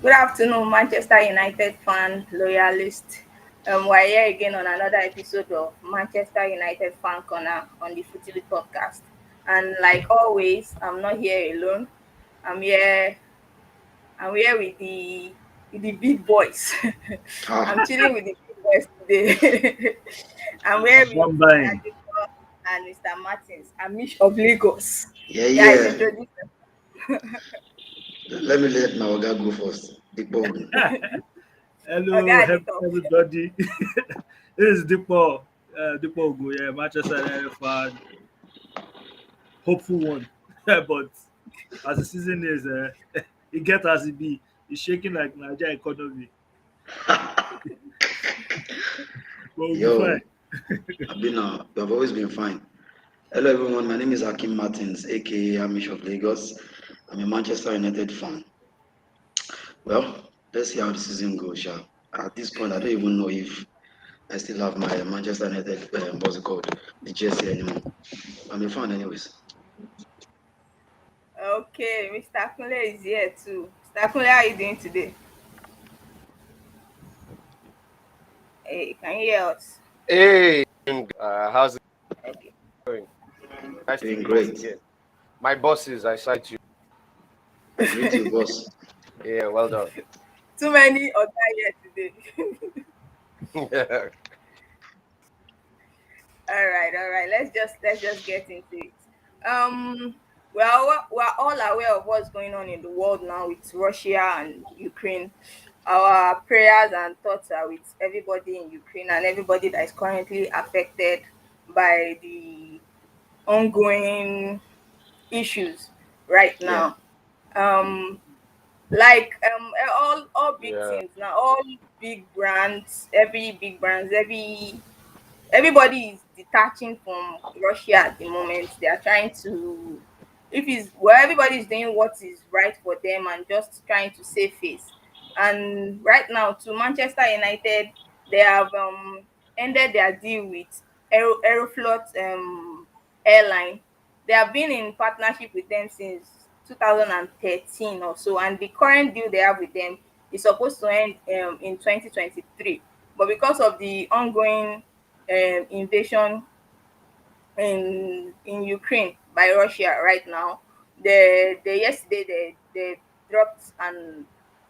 Good afternoon, Manchester United fan, loyalist. We're here again on another episode of Manchester United Fan Corner on the Footy podcast. And like always, I'm not here alone. I'm here. I'm here with the big boys. I'm Ah, chilling with the big boys today. I'm here with Mr. Combine. Jacob and Mr. Martins, Amish of Lagos. yeah, Guys, yeah. introduce Let me let my Oga go first. Big bone. Hello, Oga at the top. everybody. This is Dipo Ogo, Manchester United fan, hopeful one. But as the season is, it get as it be. It's shaking like Nigeria economy, but we'll be Yo, fine. you have always been fine. Hello, everyone. My name is Akim Martins, aka Amish of Lagos. I'm a Manchester United fan. Well, let's see how the season goes, Sha. At this point, I don't even know if I still have my Manchester United, what's it called, the jersey anymore. I'm a fan, anyways. Okay, Mr. Kunle is here too. Mr. Kunle, how are you doing today? Hey, can you hear us? Hey, how's it Okay. going? Nice to Doing be once great. again. My bosses, I cite you. I greet you, boss. Yeah, well done. Too many Oga here today. All right. Let's just get into it. We're all aware of what's going on in the world now with Russia and Ukraine. Our prayers and thoughts are with everybody in Ukraine and everybody that is currently affected by the ongoing issues right Yeah, now. Um, all big Yeah, teams now, all big brands, everybody is detaching from Russia at the moment. They are trying to, if it's well, everybody is doing what is right for them and just trying to save face. And right now, to Manchester United, they have ended their deal with Aeroflot airline. They have been in partnership with them since 2013 or so, and the current deal they have with them is supposed to end in 2023. But because of the ongoing invasion in Ukraine by Russia right now. The yesterday they dropped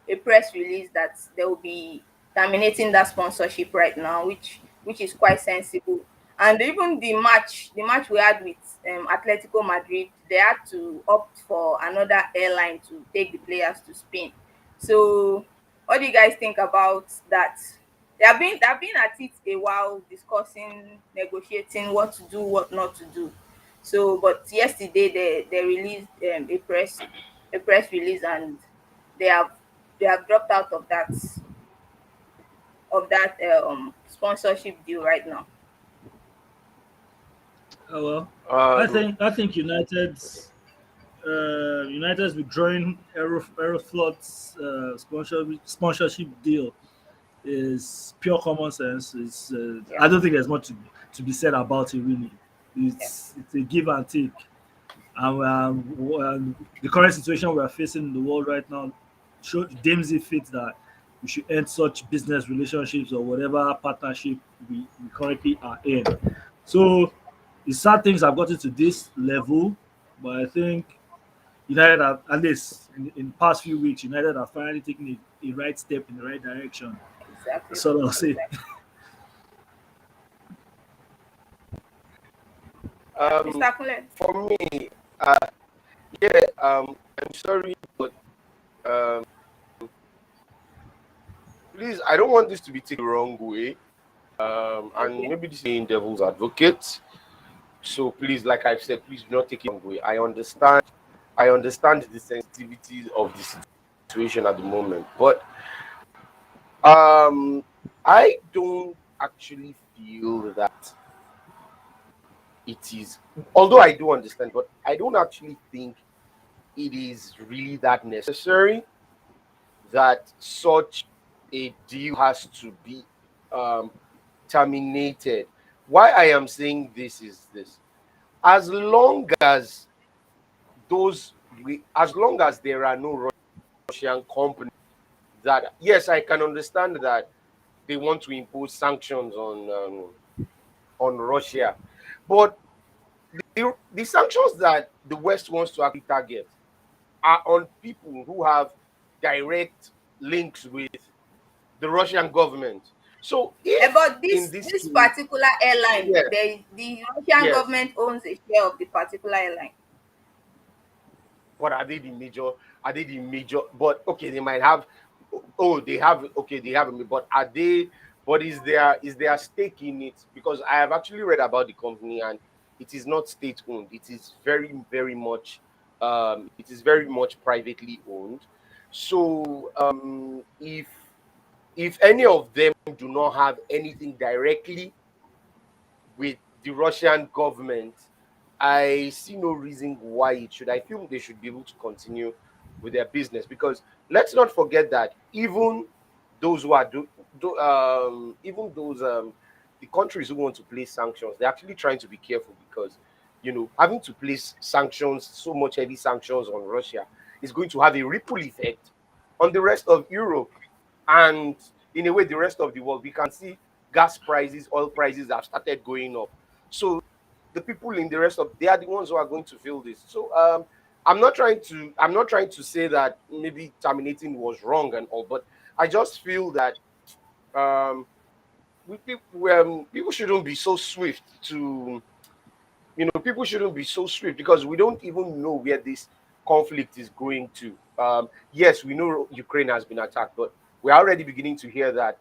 a press release that they will be terminating that sponsorship right now, which is quite sensible. And even the match we had with Atletico Madrid, they had to opt for another airline to take the players to Spain. So, what do you guys think about that? They have been at it a while, discussing, negotiating what to do, what not to do. So, but yesterday they released a press release, and they have they have dropped out of that sponsorship deal right now. Oh well, um, I think United's withdrawing Aeroflot's sponsorship deal is pure common sense. Yeah, I don't think there's much to be said about it really. yeah, It's a give and take, and the current situation we are facing in the world right now deems it fit that we should end such business relationships or whatever partnership we currently are in. So it's sad things have gotten to this level, but I think United have, at least in past few weeks, United are finally taking a right step in the right direction. exactly, That's all I'll say. exactly. um, Mr. Kunle, for me, uh, yeah, I'm sorry, but um, please, I don't want this to be taken the wrong way. And okay, maybe this is being devil's advocate. So please, like I've said, please do not take it the wrong way. I understand the sensitivities of the situation at the moment, but um, I don't actually feel that it is, although I do understand, but I don't actually think it is really that necessary that such a deal has to be um, terminated. Why I am saying this is this: as long as as long as there are no Russian companies that. Yes, I can understand that they want to impose sanctions on Russia, but the sanctions that the West wants to actually target are on people who have direct links with the Russian government. So if But in this this this case, particular airline, yeah, the Russian yes, government owns a share of the particular airline. but are they the major? Are they the major? But okay, they might have. Oh, they have. Okay, they have. But are they? But is there stake in it? Because I have actually read about the company, and it is not state owned. It is very very much. It is very much privately owned. So if any of them do not have anything directly with the Russian government, I see no reason why it should. I feel they should be able to continue with their business, because let's not forget that even those who are even those the countries who want to place sanctions, they're actually trying to be careful, because having to place sanctions, so much heavy sanctions on Russia, is going to have a ripple effect on the rest of Europe, and in a way the rest of the world. We can see gas prices, oil prices have started going up. So the people in the rest of, they are the ones who are going to feel this. So I'm not trying to say that maybe terminating was wrong and all, but I just feel that um people shouldn't be so swift to people shouldn't be so swift, because we don't even know where this conflict is going to. Yes, we know Ukraine has been attacked, but we're already beginning to hear that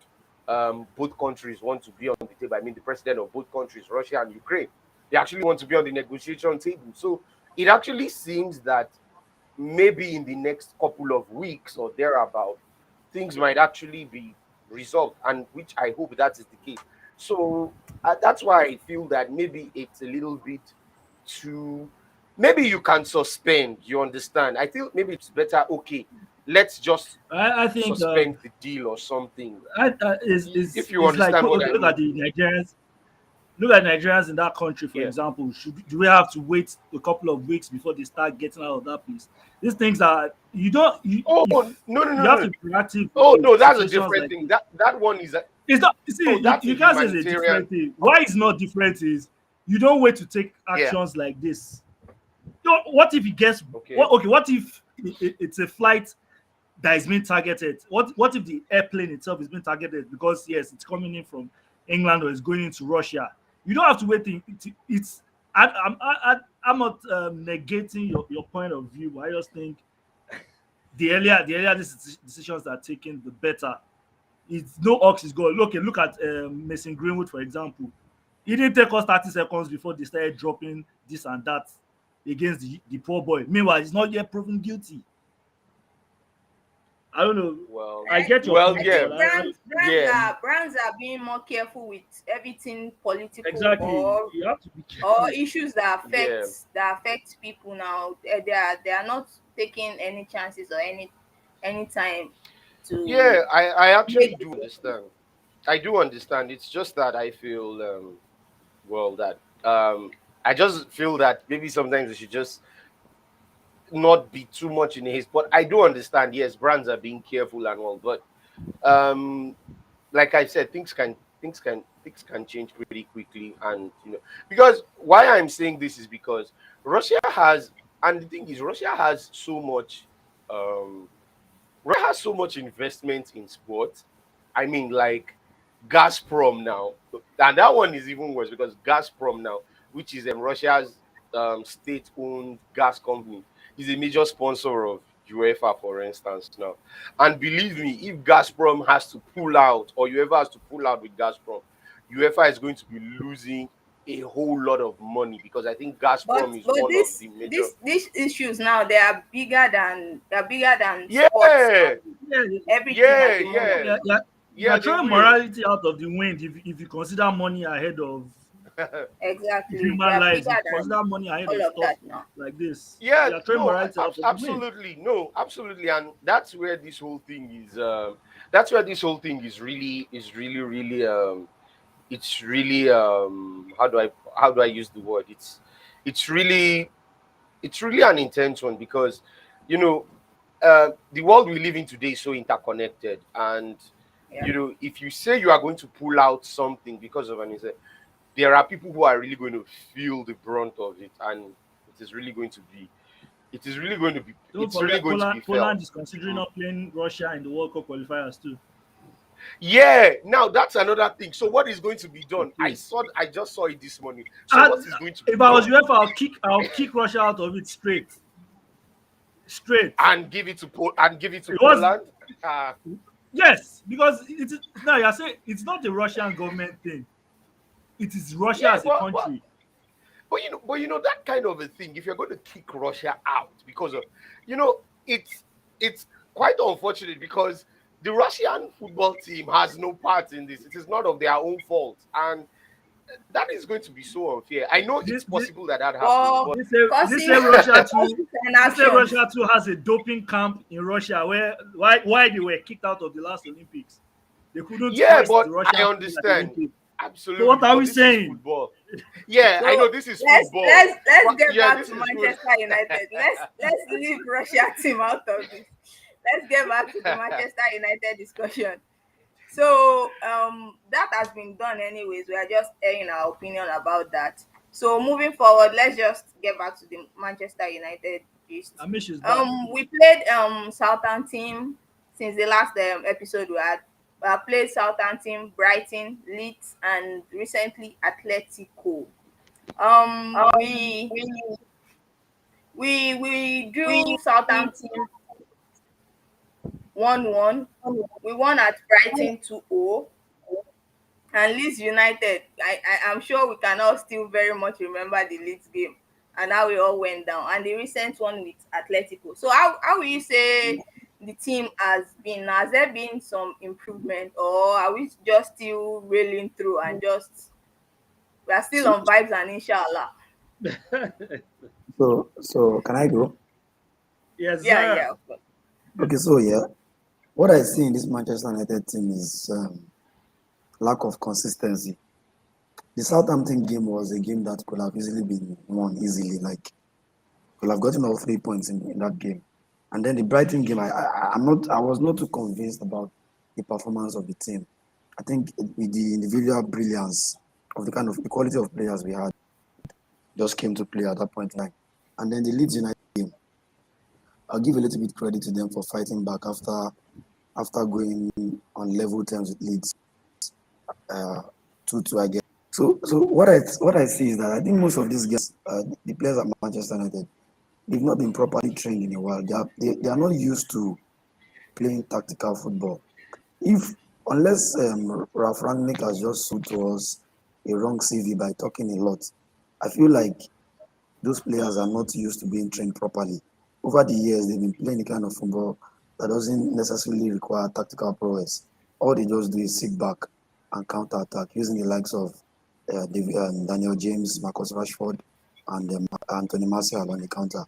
both countries want to be on the table. I mean, the president of both countries, Russia and Ukraine, they actually want to be on the negotiation table. So it actually seems that maybe in the next couple of weeks or thereabout, things might actually be resolved, and which I hope that is the case. So that's why I feel that maybe it's a little bit too. Maybe you can suspend. You understand? I feel maybe it's better. Okay, let's just I think suspend the deal or something. is If you like, understand what okay, I mean. look at Nigerians in that country, for Yeah. example. Do we have to wait a couple of weeks before they start getting out of that place? These things are, you don't you Oh if no, no, you no, have no. to be proactive Oh in no, that's a situations different like thing. this. That one is a, It's not, you no, see, that's a you can't say it's a humanitarian. different thing. Why it's not different is you don't wait to take Yeah. actions like this. What if it gets Okay. what if it's a flight that is being targeted? What if the airplane itself is being targeted because yes, it's coming in from England or it's going into Russia? You don't have to wait. It's I'm not negating your point of view, but I just think the earlier these decisions are taken, the better. It's no ox is gold. Look at Mason Greenwood, for example. It didn't take us 30 seconds before they started dropping this and that against the poor boy. Meanwhile, he's not yet proven guilty. I don't know. Well, I get your well, I point, yeah, but think I yeah, brands are being more careful with everything political exactly, you have to be or careful. issues that yeah, affect people now. They are not taking any chances or any time yeah. to I actually make do decisions. understand. I do understand. It's just that I feel well that I just feel that maybe sometimes we should just not be too much in haste. But I do understand. Yes, brands are being careful and all, but um like I said, things can change pretty quickly, and because why I'm saying this is because Russia has, and the thing is, um Russia has so much investment in sports. I mean, like Gazprom now, and that one is even worse because Gazprom now, which is Russia's state-owned gas company, is a major sponsor of UEFA, for instance, now. And believe me, if Gazprom has to pull out, or UEFA has to pull out with Gazprom, UEFA is going to be losing a whole lot of money, because I think Gazprom is But one of this the major. this these issues now, they are bigger than sports Yeah, and Yeah, everything yeah, at the yeah, moment. you're yeah. They throwing will. morality out of the wind if you consider money ahead of Exactly, they human are lives. bigger If you than consider money ahead of all of stuff that now. like this, Yeah, you're throwing no, morality out of the wind. absolutely, no, absolutely, and that's where this whole thing is. That's where this whole thing is really, really. It's really. How do I use the word? It's really an intense one, because, you know, the world we live in today is so interconnected, and Yeah. if you say you are going to pull out something because of an incident, there are people who are really going to feel the brunt of it, and it is really going to be it is really going to be Don't it's really forget, going to Poland, be felt. Poland is considering not playing Russia in the World Cup qualifiers too. Yeah, now that's another thing. So what is going to be done? Okay. I just saw it this morning. So And what is going to be if I was done? UEFA, I'll kick Russia out of it straight. Straight. And give it to It was Poland. Uh, yes, because it is now you're saying it's not the Russian government thing. It is Russia yeah, as a country. but that kind of a thing. If you're going to kick Russia out because of, you know, it's quite unfortunate because the Russian football team has no part in this. It is not of their own fault, and that is going to be so unfair. I know it's This possible that happens, But but this say causing Russia too. causing an This say actions. Russia too has a doping camp in Russia where why they were kicked out of the last Olympics. They couldn't yeah, hoist the but I Russian flag at the understand Olympics. So what absolutely. are we But this is saying? football. Yeah, I So know this is let's football. let's let's But get yeah, back this to is food. Manchester United. Let's leave Russia team out of this. Let's get back to the Manchester United discussion. So that has been done anyways. We are just airing our opinion about that. So moving forward, let's just get back to the Manchester United gist. Amish is back. We played Southampton since the last episode we had. We have played Southampton, Brighton, Leeds, and recently Atletico. We We we drew we Southampton 1-1. We won at Brighton 2-0. And Leeds United, I'm sure we can all still very much remember the Leeds game and how it all went down. And the recent one with Atletico. So how will you say the team has been? Has there been some improvement, or are we just still railing through and just we are still so on vibes and inshallah? so can I go? Yes, Yeah, sir. yeah, of course. Okay, so yeah, what I see in this Manchester United team is lack of consistency. The Southampton game was a game that could have easily been won easily, like could have gotten all 3 points in that game. And then the Brighton game, I was not too convinced about the performance of the team. I think with the individual brilliance of the quality of players we had just came to play at that point in time. And then the Leeds United game, I'll give a little bit credit to them for fighting back after going on level terms with Leeds, 2-2 I guess. So what I see is that I think most of these guys, the players at Manchester United, they've not been properly trained in a while. They are not used to playing tactical football. If unless Ralph Rangnick has just sold to us a wrong CV by talking a lot, I feel like those players are not used to being trained properly. Over the years, they've been playing the kind of football that doesn't necessarily require tactical prowess. All they just do is sit back and counter attack using the likes of Daniel James, Marcus Rashford, and Anthony Martial on the counter.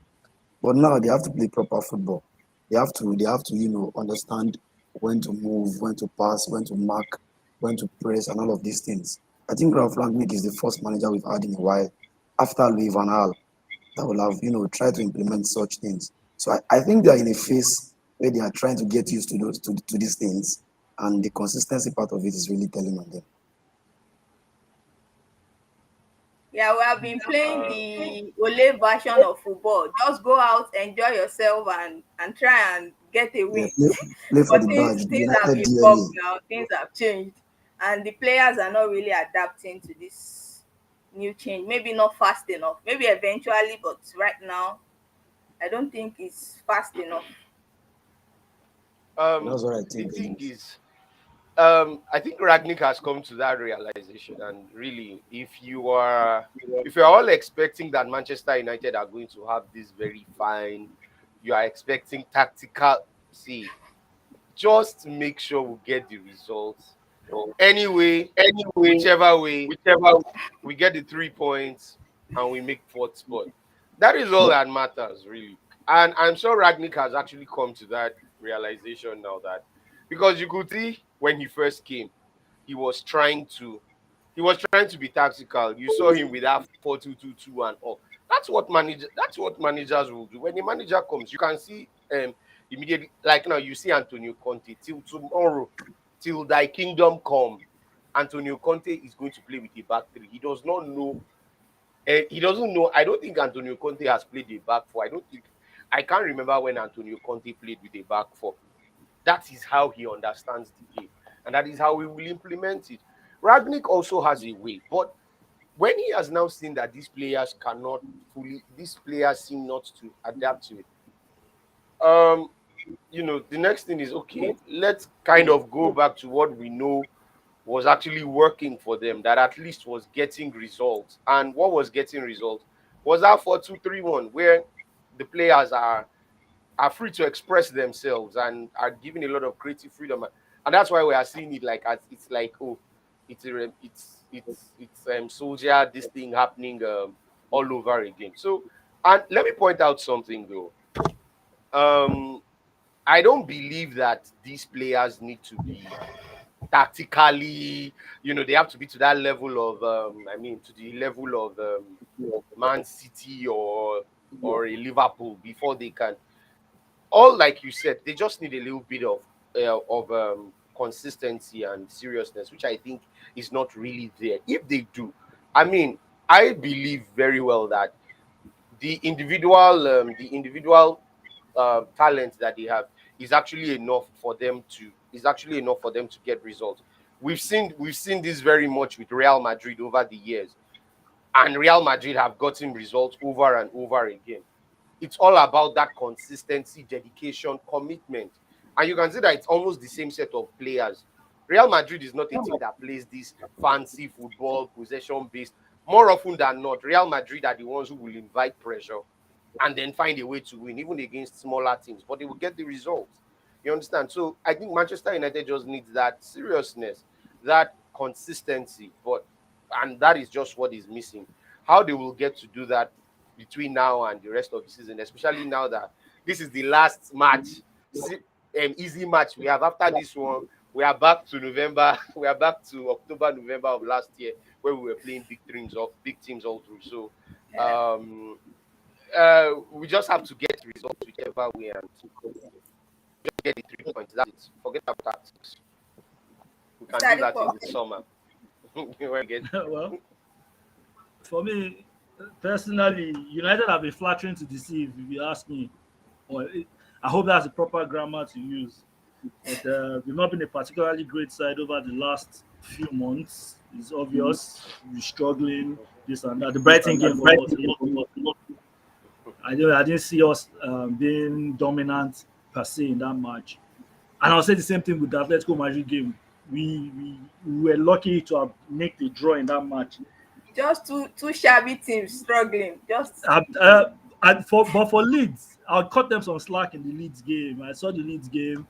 But now they have to play proper football. They have to understand when to move, when to pass, when to mark, when to press, and all of these things. I think Ralph Rangnick is the first manager we've had in a while after Louis van Gaal that will have tried to implement such things. So I think they are in a phase where they are trying to get used to these things, and the consistency part of it is really telling on them. Yeah, we have been playing Uh, the Ole version of football. Just go out, enjoy yourself, and try and get a Yeah, win. play for But the things badge, the things have United evolved DNA. now. Things have changed, and the players are not really adapting to this new change. Maybe not fast enough. Maybe eventually, but right now, I don't think it's fast enough. um, That's what I the think. thing is, I think Ragnick has come to that realization, and really, if you are all expecting that Manchester United are going to have this very fine, you are expecting tactical. See, just make sure we get the results. Anyway, whichever way, we get the 3 points and we make fourth spot. That is all But that matters, really. And I'm sure Ragnick has actually come to that realization now, that because you could see when he first came, he was trying to be tactical. You saw him with that 4-2-2-2 and all. That's what managers will do. When the manager comes, you can see immediately, like now you see Antonio Conte till tomorrow, till thy kingdom come. Antonio Conte is going to play with a back three. He does not know. He doesn't know. I don't think Antonio Conte has played a back four. I can't remember when Antonio Conte played with a back four. That is how he understands the game, and that is how he will implement it. Ragnick also has a way, but when he has now seen that these players seem not to adapt to it. Um, the next thing is okay. Let's kind of go back to what we know was actually working for them, that at least was getting results. And what was getting results was our 4-2-3-1, where the players are free to express themselves and are given a lot of creative freedom. And that's why we are seeing it like as it's like, oh, it's soldier, this thing happening all over again. So, and let me point out something though. Um, I don't believe that these players need to be tactically, they have to be to that level of, to the level of Man City or a Liverpool before they can. All like you said, they just need a little bit of consistency and seriousness, which I think is not really there. If they do, I mean, I believe very well that the individual talent that they have is actually enough for them to get results. We've seen this very much with Real Madrid over the years, and Real Madrid have gotten results over and over again. It's all about that consistency, dedication, commitment. And you can see that it's almost the same set of players. Real Madrid is not a team that plays this fancy football, possession based. More often than not, Real Madrid are the ones who will invite pressure and then find a way to win, even against smaller teams, but they will get the results. You understand? So I think Manchester United just needs that seriousness, that consistency, and that is just what is missing. How they will get to do that between now and the rest of the season, especially now that this is the last match, easy match we have after this one. We are back to November. We are back to October, November of last year, where we were playing big teams all through. So Yeah. we just have to get results whichever way and just get the 3 points. That's it. Forget about tactics. We can do Starting that in for the summer. When we get Well, for me personally, United have been flattering to deceive, if you ask me. Or I hope that's the proper grammar to use. But we've not been a particularly great side over the last few months. It's obvious we're struggling, this and that. The Brighton game for us, I didn't see us being dominant per se in that match. And I'll say the same thing with the Atletico Madrid game. We were lucky to have nicked a draw in that match. just two shabby teams struggling. Just Uh, but for Leeds, I'll cut them some slack in the Leeds game. I saw the Leeds game,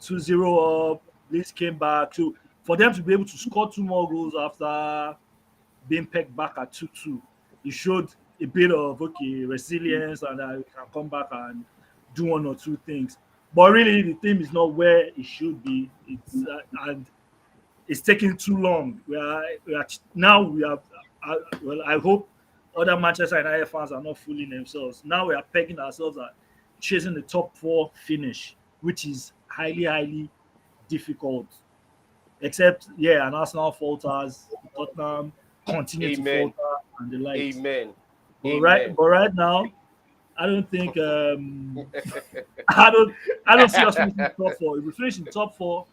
2-0 up. Leeds came back. So for them to be able to score two more goals after being pegged back at 2-2, it showed a bit of resilience, and we can come back and do one or two things. But really, the team is not where it should be. And it's taking too long. Now we are. Well, I hope other Manchester United fans are not fooling themselves. Now we are pegging ourselves at chasing the top four finish, which is highly, highly difficult. Except, yeah, and Arsenal falters, Tottenham continue to amen, falter, and the likes. amen, But amen. right now, I don't think I don't see us finishing top four. If we finish in top four,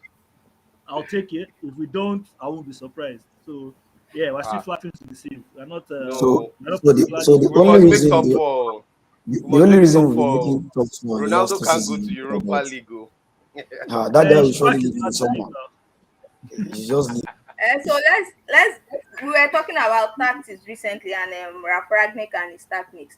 I'll take it. If we don't, I won't be surprised. So yeah, we're still Ah, flattering to deceive. So, no, We're not so the so particularly the we only must make reason top four. the, We the must only make reason top we'll be four. making top two in the last Ronaldo two can't go to seasons is Europa that League. Oh. that guy will he's surely back in leave in the Madrid summer. now. He just leave. so let's we were talking about tactics recently, and Rangnick and his tactics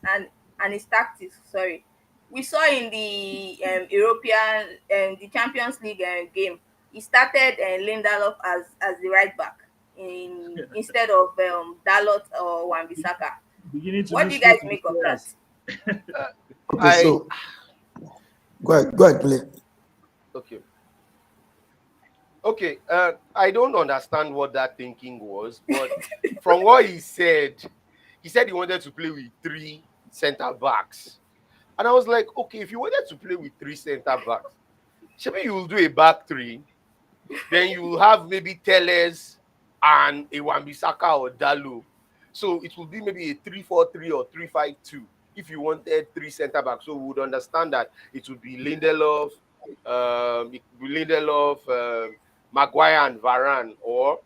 and his tactics. Sorry, we saw in the European the Champions League game. He started Lindelof as the right back in instead of Dalot or Wan-Bissaka. Beginning to What do lose you guys faith in the make of that? players. Okay, I so go ahead, play. Okay. Okay. I don't understand what that thinking was, but from what he said he wanted to play with three center backs. And I was like, okay, if you wanted to play with 3 center backs, maybe you will do a back three. Then you will have maybe Teles and a Wan-Bissaka or Dalo. So it will be maybe a 3-4-3 or 3-5-2 if you wanted 3 center backs. So we would understand that it would be Lindelof, Maguire and Varane, or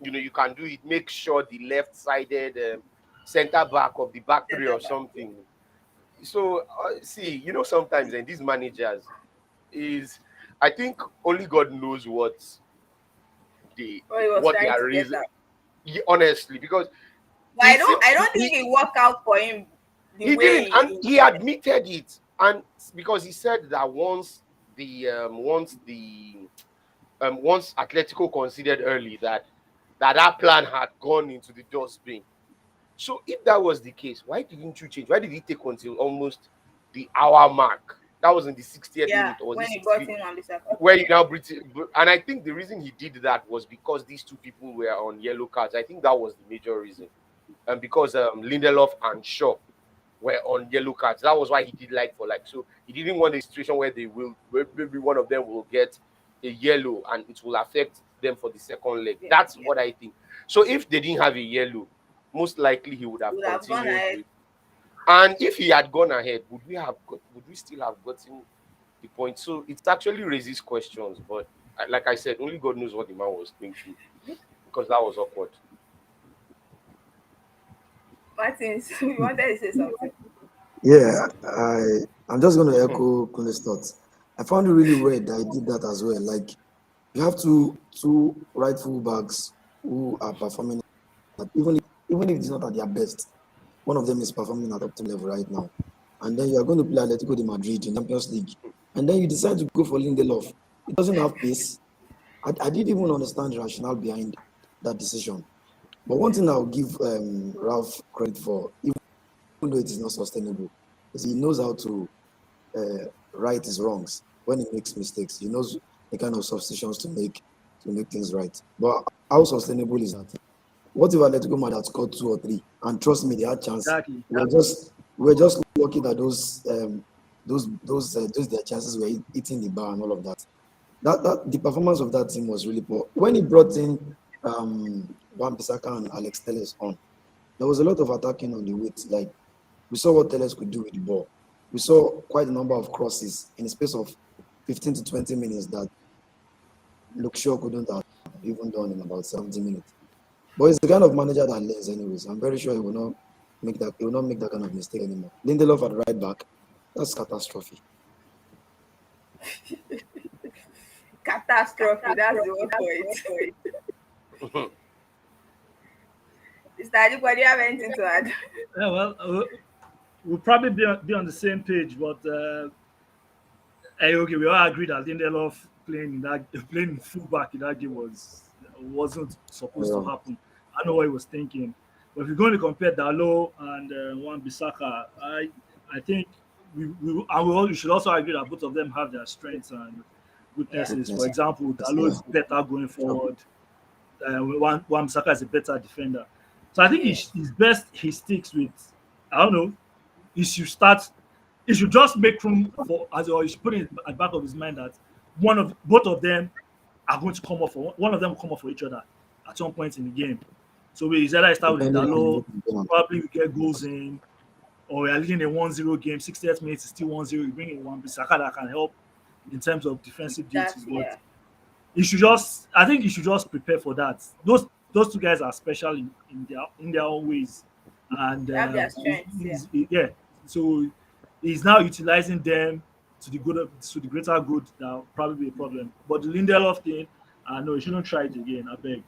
you can do it. Make sure the left-sided center back of the back three or something. So see, sometimes and these managers is, I think only God knows What he was what trying their to get reason. at. Don't because But it I seems don't think it worked out for him the he didn't, way and he he intended. admitted it, and because he said that once Atletico considered early that plan had gone into the dustbin. So if that was the case, why didn't you change? Why did it take until almost the hour mark? That was in the 60th Yeah, minute, or was when it he brought 60th? in Wan-Bissaka. Where you now and I think the reason he did that was because these two people were on yellow cards. I think that was the major reason. And because Lindelof and Shaw were on yellow cards. That was why he did like for like. So he didn't want a situation where maybe one of them will get a yellow and it will affect them for the second leg. Yeah, That's yeah. what I think. So if they didn't have a yellow, most likely he would He have would have gone continued ahead. with. And if he had gone ahead, would we still have gotten the point? So it actually raises questions. But like I said, only God knows what the man was thinking, because that was awkward. Martins, you wanted to say something. Yeah, I'm just going to echo Kunle's thoughts. I found it really weird that I did that as well. Like, you have two right full backs who are performing at, even if it's not at their best, one of them is performing at optimal level right now. And then you are going to play Atletico de Madrid in Champions League. And then you decide to go for Lindelof. It doesn't have pace. I didn't even understand the rationale behind that decision. But one thing I'll give Ralph credit for, even though it is not sustainable, is he knows how to right his wrongs when he makes mistakes. He knows the kind of substitutions to make things right. But how sustainable is that? What if Atletico Madrid had scored 2 or 3? And trust me, they had chance. Exactly. We're just lucky that those their chances were hitting the bar and all of that. That the performance of that team was really poor. When he brought in Wan-Bissaka and Alex Telles on, there was a lot of attacking on the wait. Like, we saw what Telles could do with the ball. We saw quite a number of crosses in the space of 15 to 20 minutes that Luke Shaw couldn't have even done in about 70 minutes. But he's the kind of manager that learns anyways. I'm very sure he will not make that kind of mistake anymore. Lindelof at right back, that's catastrophe. Catastrophe, that's the word for it. Mr. Adipo, do you have anything to add? Yeah, well, we'll probably be on the same page, but okay, we all agree that Lindelof playing fullback in that game wasn't supposed to Yeah. happen. I know what he was thinking. But if you're going to compare Dalo and Wan Bissaka, I think we should also agree that both of them have their strengths and Yeah. weaknesses. For Weakness. example, Dalo Yeah. is better going Sure. forward. Wan Bissaka is a better defender. So I think Yeah. it's best he sticks with, I don't know, he should start. He should just make room for, as or he should put it at the back of his mind that both of them are going to come off for one of them will come off for each other at some point in the game. So we either start with Depending on Dalo, what is going on. probably we get goals in, or we are leading a 1-0 game, 60th minute is still 1-0. You bring in one Bissaka that can help in terms of defensive That, duties, but yeah. I think you should just prepare for that. Those two guys are special in their own ways, and They have their strengths, yeah. yeah. So he's now utilizing them to the greater good. That will probably be a problem. But the Lindelof thing, no, you shouldn't try it again. I beg.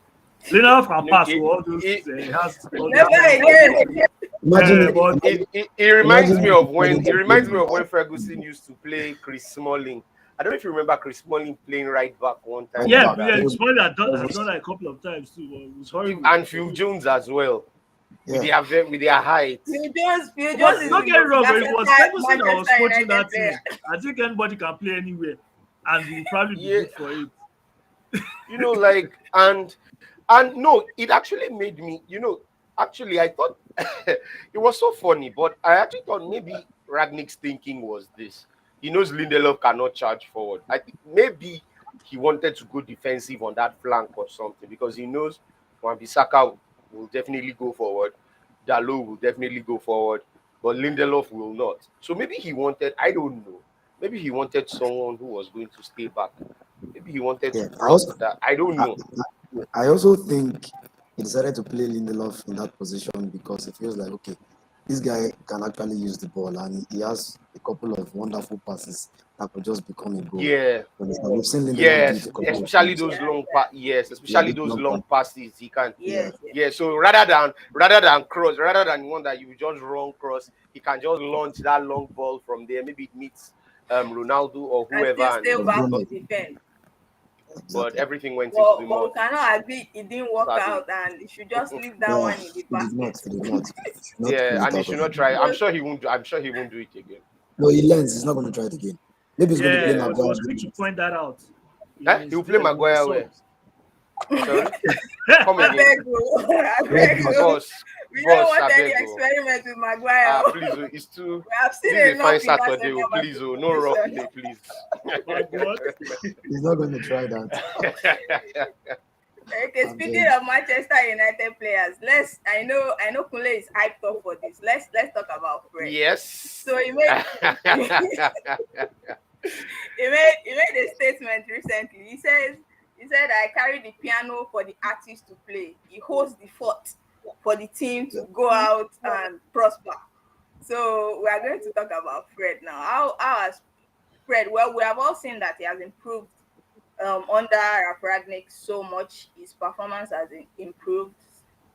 Lindelof can pass for all those. He has all those Never things. again. Imagine Yeah, it. but It reminds Imagine me if of he when decided to play Ferguson used to play Chris Smalling. I don't know if you remember Chris Smalling playing right back one time right like yeah, back. yeah, that. That was, Smoley that has done was that a couple of times too. But it was horrible. And Phil Jones as well, with yeah. their height. Phil Jones But is don't the get me most wrong, but it was versatile Ferguson that was Manchester coaching United that player. team. I think anybody can play anywhere, and will probably be Yeah, good for it. like and no, it actually made me, actually I thought it was so funny, but I actually thought maybe Ragnick's thinking was this. He knows Lindelof cannot charge forward. I think maybe he wanted to go defensive on that flank or something because he knows Wan-Bissaka will definitely go forward. Dalot will definitely go forward, but Lindelof will not. So maybe he wanted, I don't know, maybe he wanted someone who was going to stay back. Maybe he wanted Yeah, to block that. I don't know. I also think he decided to play Lindelof in that position because he feels like, okay, this guy can actually use the ball and he has a couple of wonderful passes that could just become a goal. Yeah, We've seen Lindelof do it yes, a couple of especially times. those Yeah, long yeah. yes, Yeah, especially this those long long pass. passes he can. Yeah, Yes, yes. Yeah, so rather than cross, rather than one that you just run cross, he can just launch that long ball from there. Maybe it meets Ronaldo or And whoever, still and stay or back Bruno. to defend. but Exactly. everything went into the But we mud, cannot agree it didn't work sadly. out and you should just leave that Yeah, one in the he did not. basket. He did not. He should not Yeah, pull it and he out of should not him. try. I'm Because sure he won't. I'm sure he won't do it again. No, he learns. He's not going to try it again. Maybe he's going to play Yeah, Yeah, he Maguire was quick to again. point that out in eh? He his will play in his Maguire where? subs. Sorry, come I again, beg you, I Right beg back. you. boss. We don't want any Abego. experiment with Maguire. Please, oh, it's too. We have seen This is a fine enough in that Saturday. center Oh, back please, oh, no rough position. play, please. My God. He's not going to try that. Okay, I'm speaking saying, of Manchester United players, I know Kunle is hyped up for this. Let's talk about Fred. Yes. So he made a statement recently. He said I carry the piano for the artist to play. He holds the fort for the team to go out and prosper. So we are going to talk about Fred now. How has Fred? Well, we have all seen that he has improved under Rangnick so much. His performance has improved,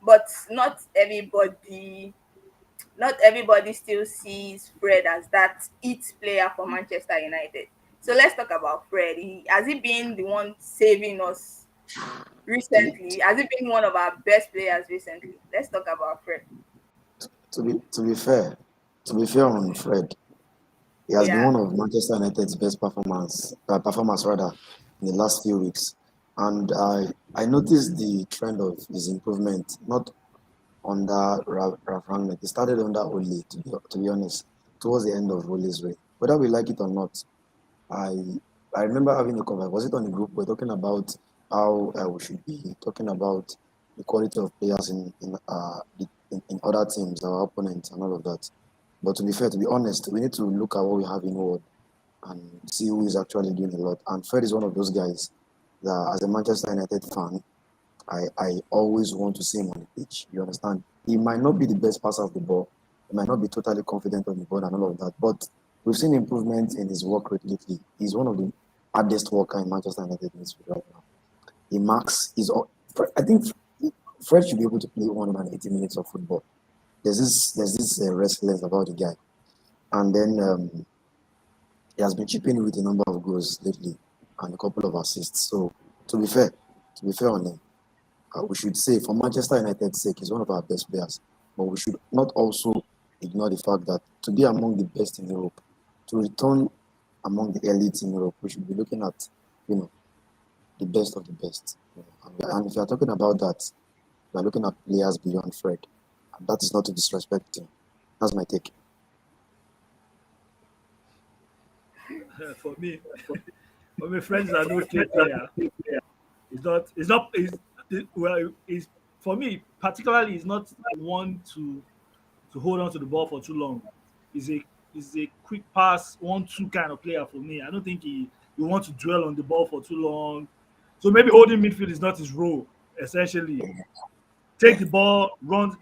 but not everybody still sees Fred as that it player for Manchester United. So let's talk about Fred. Has he been the one saving us to, recently? Has he been one of our best players recently? Let's talk about Fred. to be fair on Fred, he has been Yeah, one of Manchester United's best performers rather in the last few weeks. And I noticed the trend of his improvement, not under Ralph Rangnick. It started under Ole, to be honest, towards the end of Ole's reign. Whether we like it or not, I I remember having a conversation. Was it on the group? We're talking about how we should be talking about the quality of players in other teams, our opponents, and all of that. But to be fair, to be honest, we need to look at what we have in World and see who is actually doing a lot. And Fred is one of those guys that, as a Manchester United fan, I always want to see him on the pitch. You understand? He might not be the best passer of the ball. He might not be totally confident on the ball and all of that. But we've seen improvement in his work rate lately. He's one of the hardest worker in Manchester United midfield right now. He marks. I think Fred should be able to play 180 minutes of football. There's this restlessness about the guy, and then he has been chipping in with a number of goals lately and a couple of assists. So to be fair on him, we should say for Manchester United's sake, he's one of our best players. But we should not also ignore the fact that to be among the best in Europe, to return among the elite in Europe, we should be looking at, you know, the best of the best. And if you are talking about that, we are looking at players beyond Fred. And that is not to disrespect him. That's my take. For me, for my friends are no trade player. It's not. It's not. Well. It's for me particularly. He's not one to hold on to the ball for too long. He's a he's a quick pass 1-2 kind of player for me. I don't think he wants to dwell on the ball for too long. So maybe holding midfield is not his role. Essentially, take the ball, run.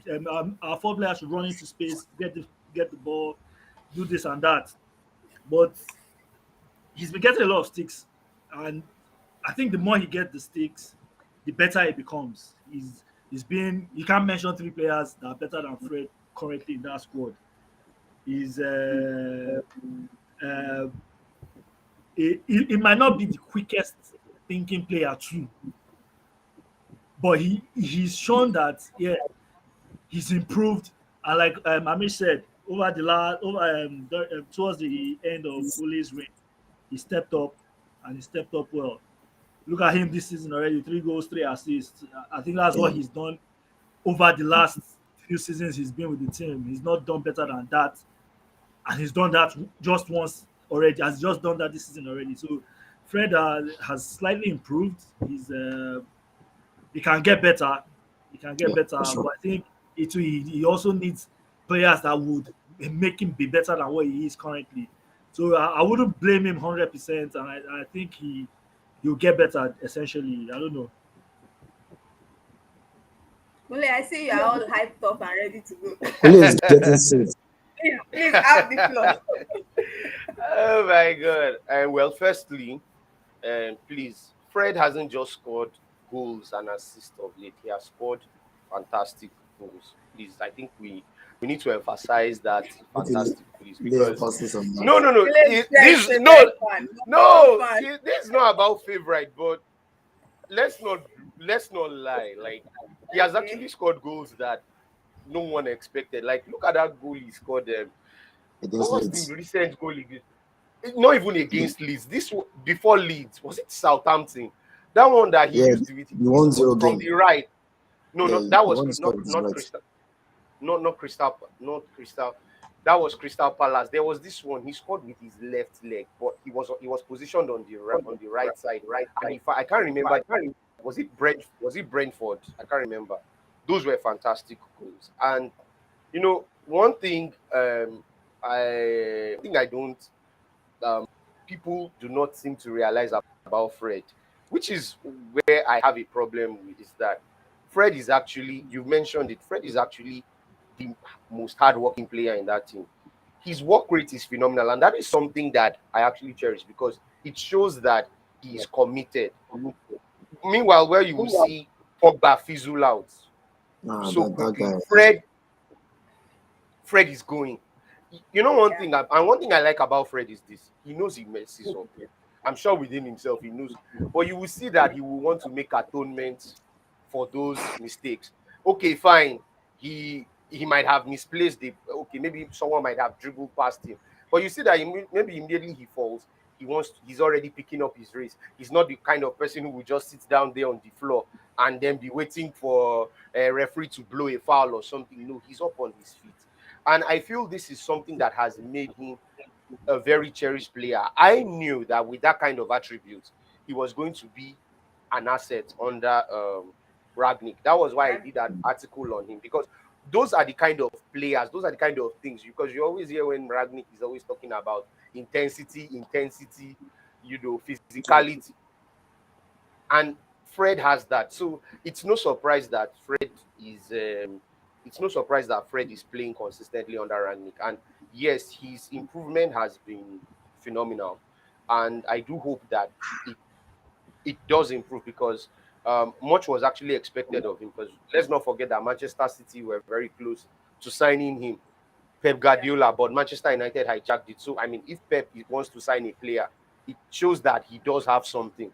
Our four players should run into space, get the ball, do this and that. But he's been getting a lot of sticks, and I think the more he gets the sticks, the better he becomes. He's been. You can't mention three players that are better than Fred currently in that squad. He's uh, he might not be the quickest thinking player too, but he's shown that yeah he's improved. And like Amish said, towards the end of Ole's reign, he stepped up and he stepped up well. Look at him this season already: 3 goals, 3 assists. I think that's Yeah, what he's done over the last few seasons he's been with the team. He's not done better than that. and he's done that just once already. Has just done that this season already. So Fred has slightly improved. He can get better. He can get Yeah, better, for sure. but I think he also needs players that would make him be better than what he is currently. So I wouldn't blame him 100%, and I think he'll get better. Essentially, I don't know. Only I see you are all hyped up and ready to go. Kule is getting set. Please have the floor. Oh my god. And well, firstly, please, Fred hasn't just scored goals and assists of late. He has scored fantastic goals. Please, I think we need to emphasize that Okay, fantastic, please, lay because emphasis on that. no, Kule is this favorite no, fan. Number one no, fan. this is not about favorite, but let's not let's not lie. Like, he has Okay. actually scored goals that no one expected. Like, look at that goal he scored. What Against was the Leeds. recent goal he did? Not even against Leeds. Before Leeds, was it Southampton? That one that he Yeah, used to it the 1-0 from game. the right. No, Yeah, no, that the was one he scored with his not right. Crystal, not Crystal, not Crystal. That was Crystal Palace. There was this one he scored with his left leg, but he was positioned on the right side. And if I can't remember, was it Brentford? I can't remember. Those were fantastic goals. And one thing I don't people do not seem to realize about Fred, which is where I have a problem with, is that Fred is actually, you mentioned it, Fred is actually the most hardworking player in that team. His work rate is phenomenal, and that is something that I actually cherish because it shows that he is committed. Meanwhile, where you will see Pogba fizzle out Nah, so that quickly, guy. Fred is going. One Yeah. thing, and one thing I like about Fred is this: he knows he messes up. I'm sure within himself he knows, but you will see that he will want to make atonement for those mistakes. Okay, fine. He might have misplaced the. Okay, maybe someone might have dribbled past him, but you see that maybe immediately he falls, he's already picking up his race. He's not the kind of person who will just sit down there on the floor and then be waiting for a referee to blow a foul or something. No, he's up on his feet, and I feel this is something that has made him a very cherished player. I knew that with that kind of attributes, he was going to be an asset under Ragnick. That was why I Right. did an article on him, because those are the kind of players, those are the kind of things. Because you always hear when Ragnick is always talking about intensity, physicality, and Fred has that. So is. It's no surprise that Fred is playing consistently under Rangnick. And yes, his improvement has been phenomenal, and I do hope that it it does improve because much was actually expected of him. Because let's not forget that Manchester City were very close to signing him, Pep Yeah. Guardiola, but Manchester United hijacked it. So I mean, if Pep wants to sign a player, it shows that he does have something.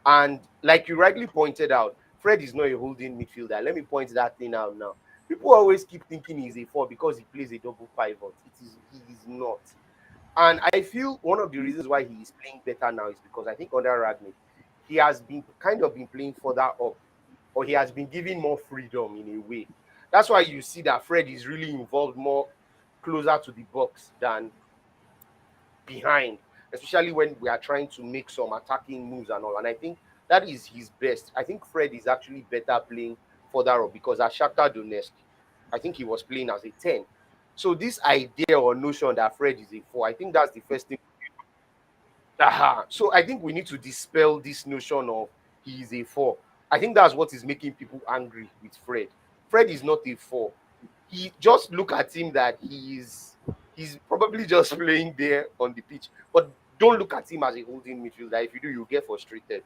And like you rightly pointed out, Fred is not a holding midfielder. Let me point that thing out now. People always keep thinking he's a four because he plays a double pivot. He is not. And I feel one of the reasons why he is playing better now is because I think under Ragnick, he has been kind of been playing further up, or he has been given more freedom in a way. That's why you see that Fred is really involved more closer to the box than behind, especially when we are trying to make some attacking moves and all. And I think that is his best. I think Fred is actually better playing further up because at Shakhtar Donetsk, I think he was playing as a 10. So this idea or notion that Fred is a 4, I think that's the first thing. Aha. So I think we need to dispel this notion of he is a 4. I think that's what is making people angry with Fred. Fred is not a 4. He just look at him that he's probably just playing there on the pitch. But don't look at him as a holding midfielder. If you do, you get frustrated.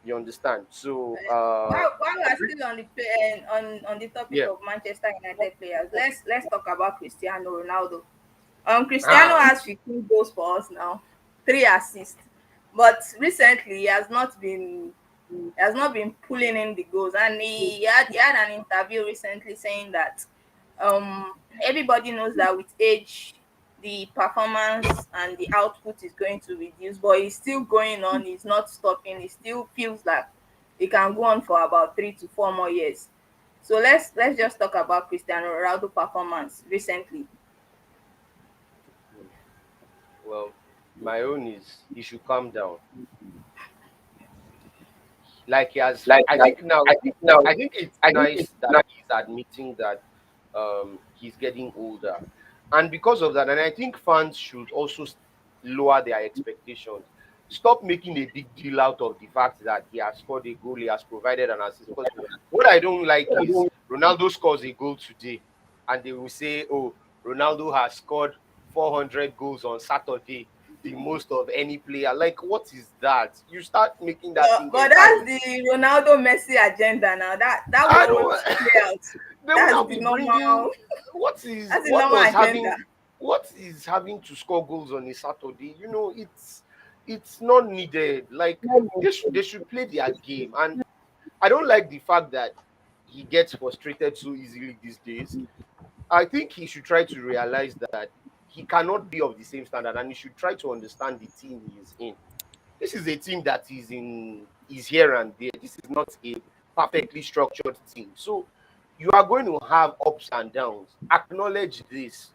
You understand? So While we are still on the on the topic yeah. of Manchester United players, let's talk about Cristiano Ronaldo. Cristiano Ah, has 15 goals for us now, 3 assists, but recently he has not been pulling in the goals, and he had an interview recently saying that um everybody knows that with age the performance and the output is going to reduce, but he's still going on, he's not stopping, he still feels like he can go on for about 3 to 4 more years. So let's just talk about Cristiano Ronaldo performance recently. Well, my own is he should calm down. Like he has, I think now, I think it's nice that he's admitting that he's getting older, and because of that, and I think fans should also lower their expectations. Stop making a big deal out of the fact that he has scored a goal, he has provided an assist. Because what I don't like is Ronaldo scores a goal today, and they will say, "Oh, Ronaldo has scored 400 goals on Saturday, the most of any player." Like, what is that? You start making that thing But enter that's in. the Ronaldo Messi agenda now. That will I always don't. play out. They will That's now the be bringing normal. That's the what normal does agenda. having what is having to score goals on a Saturday? It's not needed. Like they should play their game, and I don't like the fact that he gets frustrated so easily these days. I think he should try to realize that he cannot be of the same standard, and he should try to understand the team he is in. This is a team that is here and there. This is not a perfectly structured team. So you are going to have ups and downs. Acknowledge this.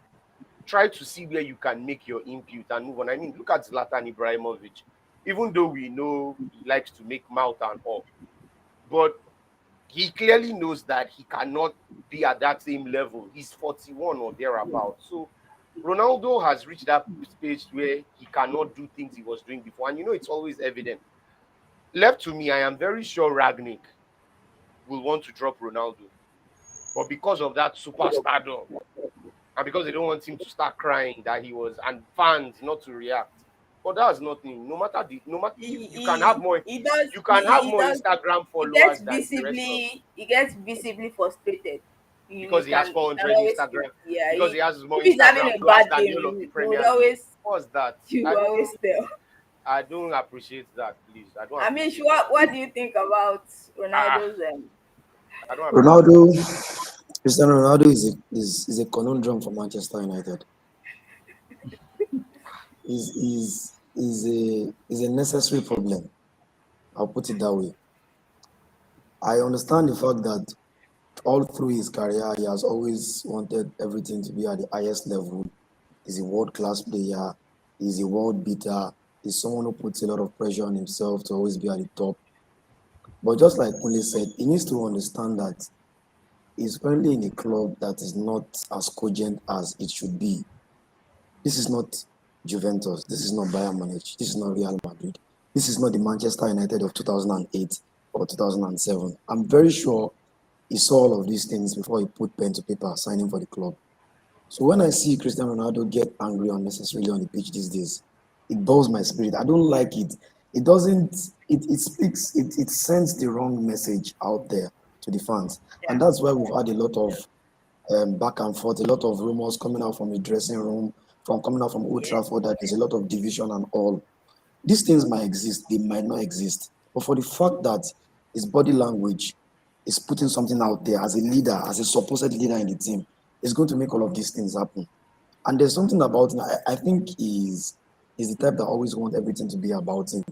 Try to see where you can make your input and move on. I mean, look at Zlatan Ibrahimovic. Even though we know he likes to make mouth and all, but he clearly knows that he cannot be at that same level. He's 41 or thereabout. So Ronaldo has reached that stage where he cannot do things he was doing before. And it's always evident. Left to me, I am very sure Ragnick will want to drop Ronaldo. But because of that superstardom, and because they don't want him to start crying that he was, and fans not to react. But that's nothing. No matter you can have more, He does you can have he more does Instagram he gets followers than the rest of, visibly frustrated. You because he has can 400 always feel Instagram, it. Yeah, because he has more if he's having Instagram a followers bad than game, the whole of the you would Premier League. always What's that? you I would always don't tell. I don't appreciate that, please. I don't I mean, appreciate that. what do you think about Ah, Ronaldo's I don't appreciate Ronaldo, that. Cristiano Ronaldo is a conundrum for Manchester United. Is a necessary problem. I'll put it that way. I understand the fact that all through his career, he has always wanted everything to be at the highest level. He's a world class player. He's a world beater. He's someone who puts a lot of pressure on himself to always be at the top. But just like Kule said, he needs to understand that he's currently in a club that is not as cogent as it should be. This is not Juventus. This is not Bayern Munich. This is not Real Madrid. This is not the Manchester United of 2008 or 2007. I'm very sure he saw all of these things before he put pen to paper signing for the club. So when I see Cristiano Ronaldo get angry unnecessarily on the pitch these days, it boils my spirit. I don't like it. It doesn't, it speaks, it sends the wrong message out there to the fans. yeah. And that's why we've had a lot of back and forth, a lot of rumors coming out from the dressing room, from coming out from Old Yes. Trafford, that there's a lot of division and all. These things might exist, they might not exist. But for the fact that his body language is putting something out there as a leader, as a supposed leader in the team, it's going to make all of these things happen. And there's something about him. I think he's the type that always wants everything to be about him.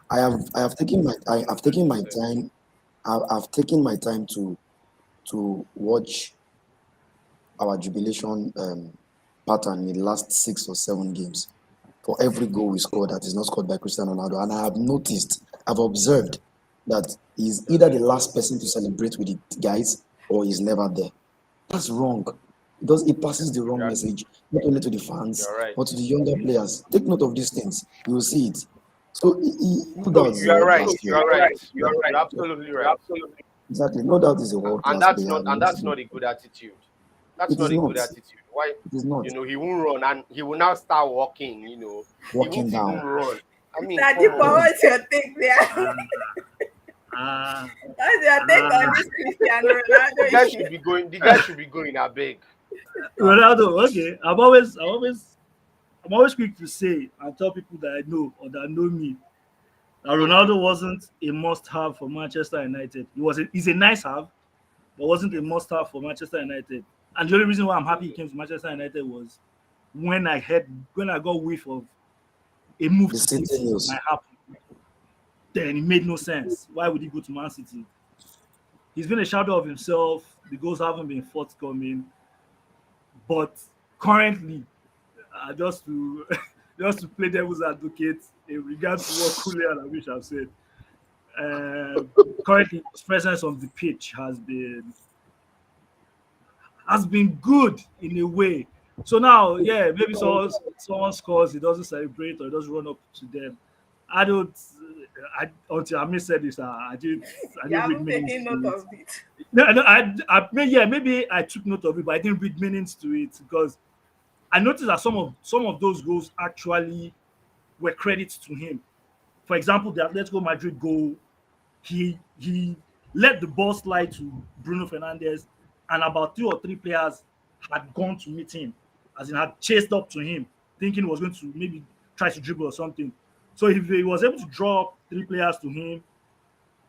I have taken my I've taken my 100%. time. I've taken my time to watch our jubilation pattern in the last 6 or 7 games. For every goal we score that is not scored by Cristiano Ronaldo. And I have noticed, I've observed that he's either the last person to celebrate with the guys or he's never there. That's wrong. It passes the wrong You're, message, not only to the fans, you're right. but to the younger players. Take note of these things. You will see it. So no No, doubt is a you are world right. class You player. are right. Yeah, You're absolutely right. exactly. No doubt is a world And class that's player. not and that's not a good attitude. That's It is not a not. good attitude. Why? It is not. He won't run, and he will now start walking. He Walking won't even down. run. I mean, Mr. come Deepa, on. Yes. what's your take there? Ah, ah, What's your take on ah. this Cristiano The Ronaldo guy issue? should be going. The guy should be going. I beg. Ronaldo, okay. I'm always quick to say and tell people that I know or that know me that Ronaldo wasn't a must-have for Manchester United. He's a nice have, but wasn't a must-have for Manchester United. And the only reason why I'm happy he came to Manchester United was when I got whiff of a move The to City City news. might happen. Then it made no sense. Why would he go to Man City? He's been a shadow of himself. The goals haven't been forthcoming. But currently, just to just to play devil's advocate in regards to what Kule and Abish have said. Uh, Currently, his presence on the pitch has been good in a way. So now, yeah, maybe someone scores, he doesn't celebrate or he doesn't run up to them. I don't. Until Ami said this, I You didn't read haven't meanings taken note to it. of it. No, yeah, maybe I took note of it, but I didn't read meanings to it because I noticed that some of those goals actually were credits to him. For example, the Atletico Madrid goal, he let the ball slide to Bruno Fernandes, and about two or three players had gone to meet him, as in had chased up to him, thinking he was going to maybe try to dribble or something. So if he was able to draw up three players to him,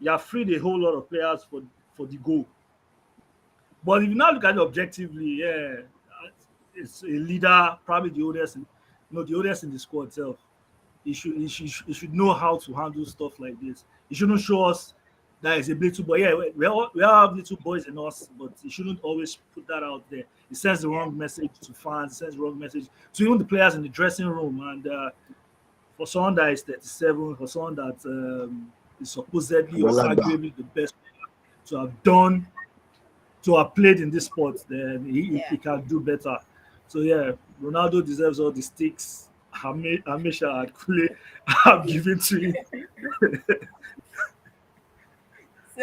he have freed a whole lot of players for the goal. But if you now look at it objectively, yeah, it's a leader, probably the oldest, the oldest in the squad itself. He should know how to handle stuff like this. He shouldn't show us that he's a little boy. Yeah, we all have little boys in us, but he shouldn't always put that out there. It sends the Yeah. wrong message to fans. It sends the wrong message to even the players in the dressing room. And for someone that is 37, for someone that is supposedly or Agbalagba. arguably the best to have done to have played in this sport, then he Yeah. can do better. So yeah, Ronaldo deserves all the sticks Hamisha and Kule have given to him. So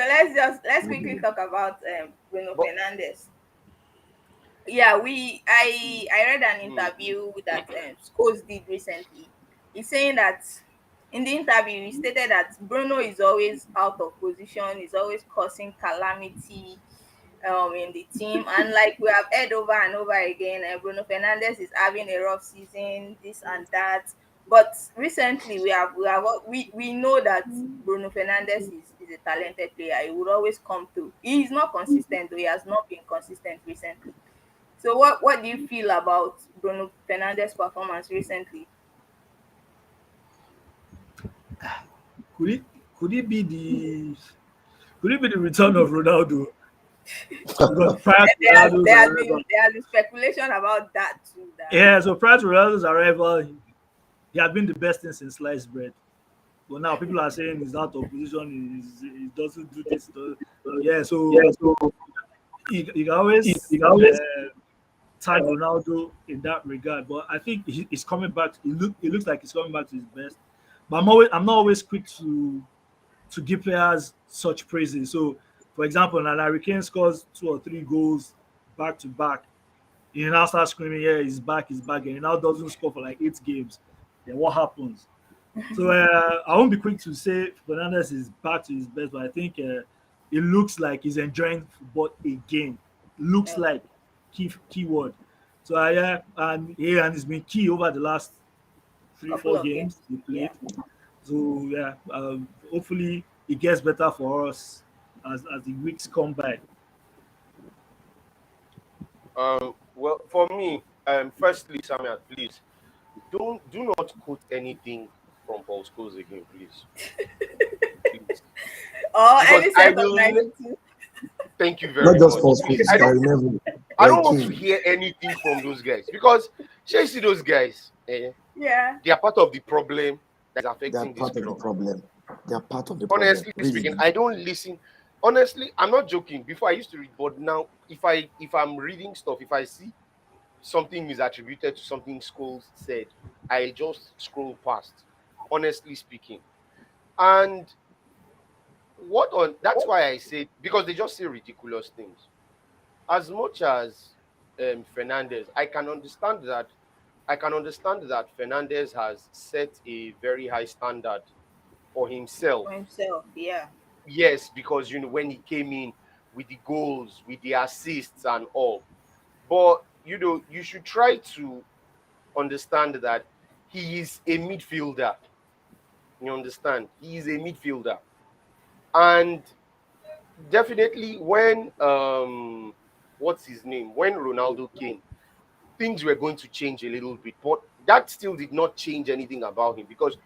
let's quickly talk about Bruno But Fernandes. Yeah, I read an mm, interview that Scholes did recently. He's saying that in the interview he stated that Bruno is always out of position, is always causing calamity in the team, and like we have heard over and over again, Bruno Fernandes is having a rough season, this and that. But recently we know that Bruno Fernandes is a talented player. He would always come through. He is not consistent, though. He has not been consistent recently. So what do you feel about Bruno Fernandes' performance recently? Could it could it be the could it be the return of Ronaldo? Because prior to Ronaldo's arrival, There has been speculation about that too. That yeah, so prior to Ronaldo's arrival, he had been the best thing since sliced bread. But now people are saying he's out of position, he doesn't do this. Yeah, so you can always tag Ronaldo in that regard. But I think he's coming back. It looks like he's coming back to his best. But I'm not always quick to give players such praises. So, for example, now Harry Kane scores two or three goals back to back. He now starts screaming, "Yeah, he's back," and he now doesn't score for like 8 games. Then what happens? So I won't be quick to say Fernandez is back to his best, but I think it looks like he's enjoying football again. Looks okay, like keyword. So yeah, and it's been key over the last three couple four of games. games he Yeah. played. So yeah, hopefully it gets better for us as the weeks come by. well, for me, firstly, Samuel, please do not quote anything from Paul Scholes again, please, Or because any I set of will. 92. Thank you Not very just much. false Please, hopes, I remember. I Like don't want to him. hear anything from those guys because you see those guys, Yeah. they are part of the problem that's They are affecting this part of the club. problem. They are part of the problem. Honestly Really. speaking, I don't listen. Honestly, I'm not joking. Before I used to read, but now if I'm reading stuff, if I see something is attributed to something Scholes said, I just scroll past. Honestly speaking, and what on that's why I said because they just say ridiculous things. As much as Fernandez, I can understand that Fernandez has set a very high standard for himself. For himself. Yeah. Yes, because when he came in with the goals, with the assists and all. But you should try to understand that he is a midfielder. You understand? He is a midfielder. And definitely when what's his name? When Ronaldo came, things were going to change a little bit. But that still did not change anything about him because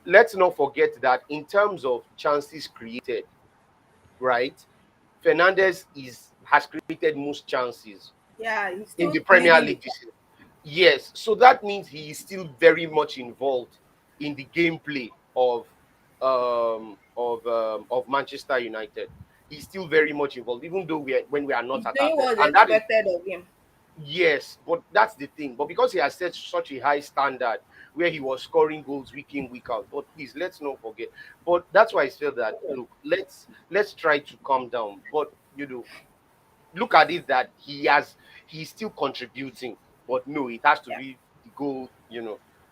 let's not forget that in terms of chances created, right? Fernandez has created most chances Yeah. He's in still the Premier leading the League this season. Yes, so that means he is still very much involved in the gameplay of Manchester United. He's still very much involved, even though when we are not He's at our doing best. what's And that is, expected of him. yes, but that's the thing. But because he has set such a high standard where he was scoring goals week in, week out. But please, let's not forget. But that's why I said that, look, let's try to calm down. But look at it that he's still contributing, but no, it has to Yeah. be the goal.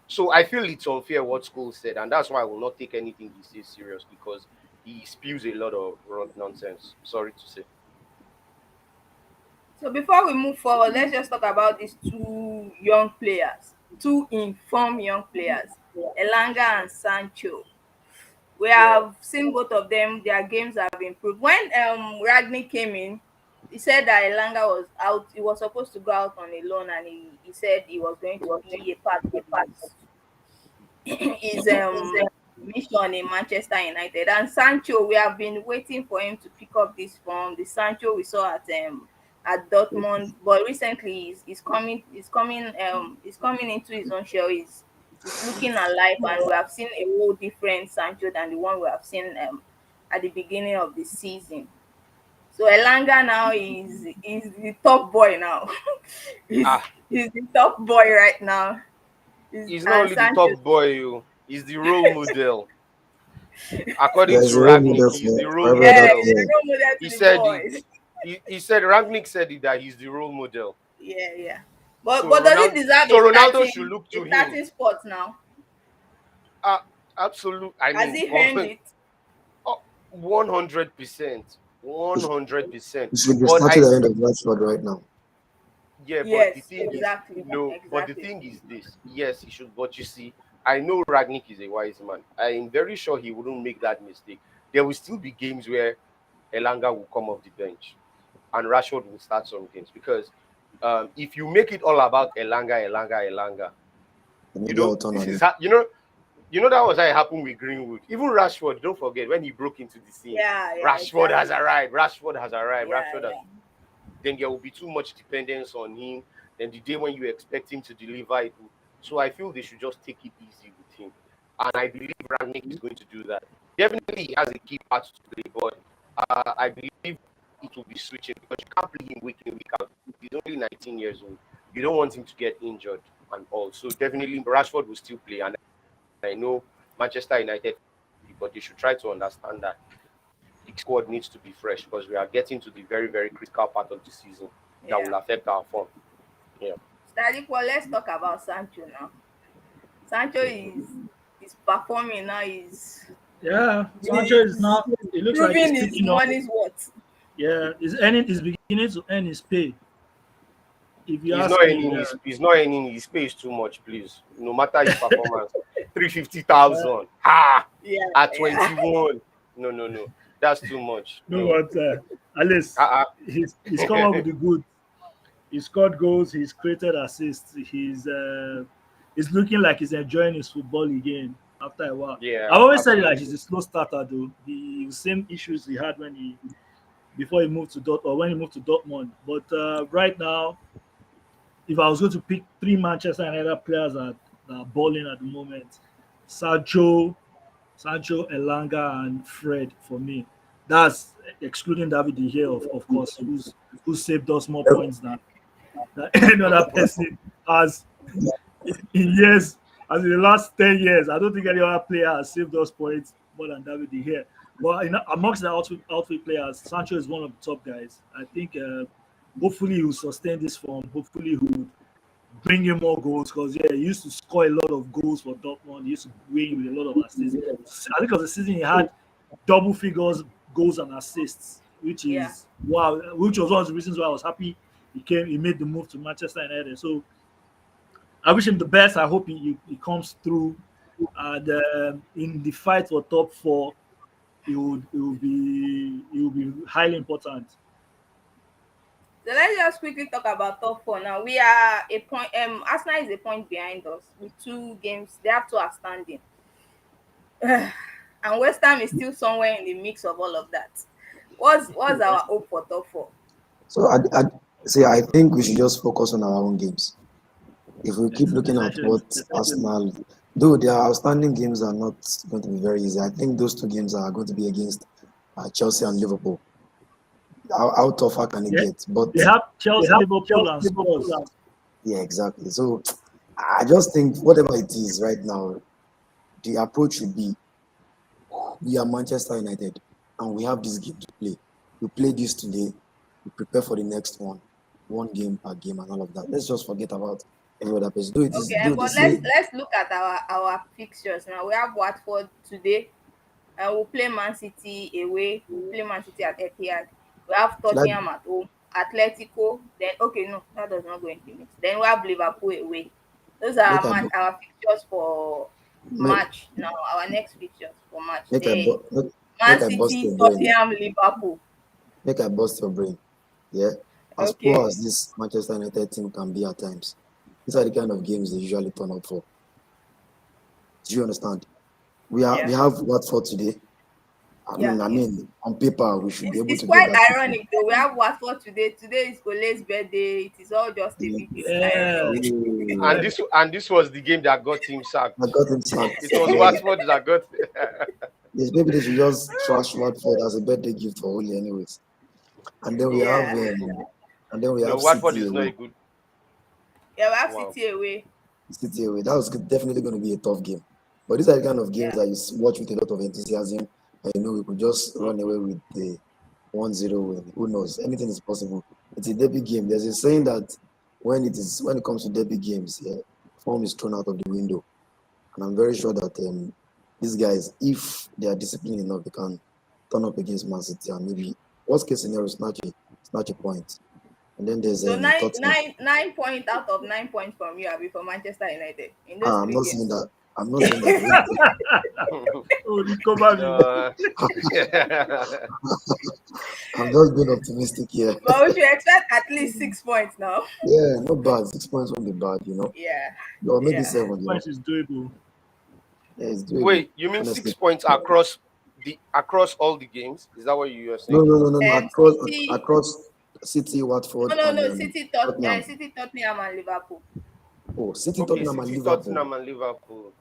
So I feel it's unfair what school said, and that's why I will not take anything he says serious, because he spews a lot of nonsense. Sorry to say. So before we move forward, let's just talk about these two young players, two informed young players, Elanga and Sancho. We Yeah. have seen both of them, their games have improved. When Ragnick came in, he said that Elanga was out, he was supposed to go out on a loan, and he said he was going to be a part of his mission in Manchester United. And Sancho, we have been waiting for him to pick up this form. The Sancho we saw at Dortmund, but recently he's coming into his own shell. He's looking alive, and we have seen a whole different Sancho than the one we have seen at the beginning of the season. So Elanga now is the top boy now. he's Ah, he's the top boy right now. he's not And only the Sancho, top boy, he's the role model. According There's to a role Ragnick, model he's for the role every yeah, other model. he's player. a role model He to the said it. boys. He said Ragnick said it, that he's the role model. Yeah, yeah. So But does he Ronaldo, deserve so Ronaldo should look a to him. starting spot now? Uh, Absolute. I Has mean, he earned it? 100%, He 100%. he should be But starting at the end of Rashford right now. yeah, but the Yes, thing is, exactly. no, but the Exactly. thing is this. Yes, he should. But you see, I know Ragnick is a wise man. I am very sure he wouldn't make that mistake. There will still be games where Elanga will come off the bench and Rashford will start some games, because if you make it all about Elanga, The media will turn this on is him. that was how it happened with Greenwood. Even Rashford, don't forget when he broke into the scene. Yeah, yeah, Rashford has exactly. arrived. Rashford has arrived. Yeah, Rashford has. yeah. Then there will be too much dependence on him. Then the day when you expect him to deliver it. So I feel they should just take it easy with him. And I believe Rangnick is going to do that. Definitely he has a key part to play, but I believe it will be switching, because you can't play him week in, week out. He's only 19 years old. You don't want him to get injured and all. So definitely Rashford will still play. And I know Manchester United, but they should try to understand that the squad needs to be fresh, because we are getting to the very, very critical part of the season that Yeah. will affect our form. Yeah. Study well, let's talk about Sancho now. Sancho is performing now, Yeah, Sancho is he's now. It looks like he's proving his picking up. money's worth. Yeah, he's beginning to earn his pay. If you He's ask not me, earning he's not earning his pay is too much, please. No matter his performance. 350,000. Ha! Yeah, At yeah. 21. No, no, no. That's too much. no, No. but at least Uh-uh. he's come up with the good. He scored goals. He's created assists. He's looking like he's enjoying his football again after a while. I Yeah, always said that he's absolutely. a slow starter though. The same issues he had before he moved to when he moved to Dortmund. But right now, if I was going to pick three Manchester United players that are balling at the moment, Sancho, Elanga, and Fred for me. That's excluding David De Gea, of course, who saved us more points than any other person has in years. As in the last 10 years, I don't think any other player has saved us points more than David De Gea. But amongst the outfield players, Sancho is one of the top guys. I think hopefully he will sustain this form. Hopefully he will bring in more goals, because yeah, he used to score a lot of goals for Dortmund. He used to win with a lot of assists. I think it was the season he had double figures goals and assists, which Yeah. is wow. Which was one of the reasons why I was happy he made the move to Manchester United. So I wish him the best. I hope he comes through, and in the fight for top four, he will be highly important. So let's just quickly talk about top four now. We are a point. Arsenal is a point behind us with two games. They have two outstanding, and West Ham is still somewhere in the mix of all of that. What's our hope for top four? So I think we should just focus on our own games. if we keep looking at what Arsenal, though their outstanding games are not going to be very easy, I think those two games are going to be against Chelsea and Liverpool. How tougher can it Yeah, get? But they have Chelsea, Liverpool, and Spurs. yeah, exactly. So I just think whatever it is right now, the approach should be we are Manchester United and we have this game to play. We play this today, we prepare for the next one game per game and all of that. Let's just forget about every other person. Okay, Though they but say let's look at our fixtures now. We have Watford today, and we'll play Man City away. We'll play Man City at Etihad. We have should I Tottenham at home, Atletico. Then okay, no, that does not go into the mix. Then we have Liverpool away. Those are make I bu- our fixtures for make, March. Now our next fixtures for March. make I They bu- make, Man make I bust City, your brain. Tottenham, Liverpool. Make I bust your brain. Yeah. As poor Okay. as this Manchester United team can be at times, these are the kind of games they usually turn up for. Do you understand? We Yeah. have Watford today. Yeah. I mean, on paper we should be able It's to get quite that. ironic though. We have Watford today. Today is Ole's birthday. It is all just a bit Yeah, ironic. And this was the game that got him I sacked. got him sacked. It was Yeah. Watford that got. Yes, maybe they should just trash Watford as a birthday gift for Oli, anyways. And then we have Yeah. No, Watford City is not away. a good. Yeah, we have Wow. City away. City away. That was definitely going to be a tough game. But these are the kind of games Yeah. that you watch with a lot of enthusiasm. And you know, we could just run away with the 1-0 win. Who knows? Anything is possible. It's a derby game. There's a saying that when it comes to derby games, yeah, form is thrown out of the window. And I'm very sure that these guys, if they are disciplined enough, they can turn up against Man City and maybe worst case scenario snatch a point. And then there's So Tottenham. 9 points out of 9 points from you, Abi, for Manchester United in those I'm three not saying games. that. I'm not saying that. oh, the cover me. No. I'm just being optimistic here. But we should expect at least 6 points now. Yeah, not bad. 6 points won't be bad. Yeah. Or maybe Yeah. 7. Points is doable. Yeah, it's doable. Wait, you mean Honestly. 6 points across all the games? Is that what you are No, saying? no, no, no, no. City. Across City, Watford, No. and Tottenham. City, Tottenham, and Liverpool. Oh, City, Okay, Tottenham, and City, Liverpool. Tottenham, and Liverpool.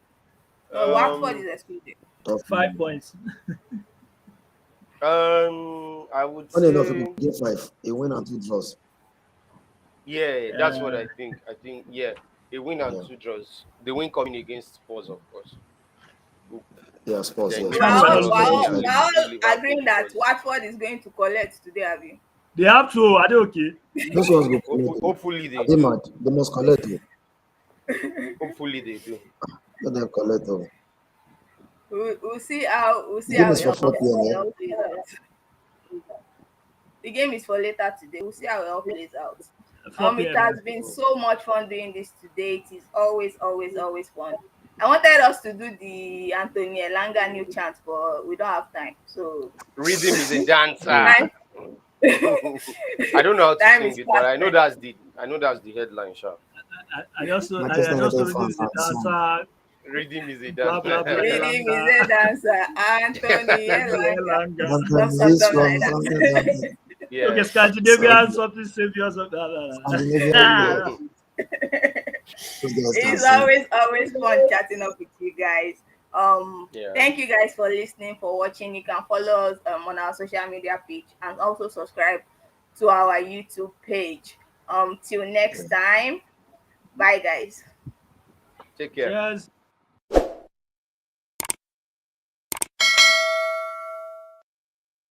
No, Watford Um, is excluded. Tough 5 game. points. I would Funny enough, we say, could get 5. A win and 2 draws. yeah, that's what Uh, I think. I think, yeah, a win and Yeah, 2 draws. The win coming against Spurs, of course. yeah, Spurs. Then Yeah, So That's Spurs. we're why all, I'm Spurs we're is saying always all, that we're like obviously all Liverpool agreeing that because Watford is going to collect today, Abi. they have to. Are they okay? those ones go collect. hopefully Are they they do. mad? They must collect. Hopefully they do. Let them collect. We'll see how The game is it for all 4 p.m. Yeah. plays out. The game is for later today. We'll see how it all plays out. 4 It p.m. has been so much fun doing this today. It is always, always, always fun. I wanted us to do the Anthony Elanga new chant, but we don't have time. So Rhythm is a dancer. time, I don't know how to time sing is it, but past time. I know that's the headline, sure. I Manchester just United reading fans is a are song. dancer. Rhythm is a Blah blah blah. dancer. Rhythm is Elanga. a dancer. Anthony Elanga. Elanga. Anthony is Something from like that. Scandinavia. Okay, Yeah. Scandinavian something saviors of Scandinavia. that. Those guys can It's sing. always fun chatting up with you guys. Yeah. Thank you guys for listening, for watching. You can follow us on our social media page and also subscribe to our YouTube page. Till next time. Bye guys. Take care. Cheers.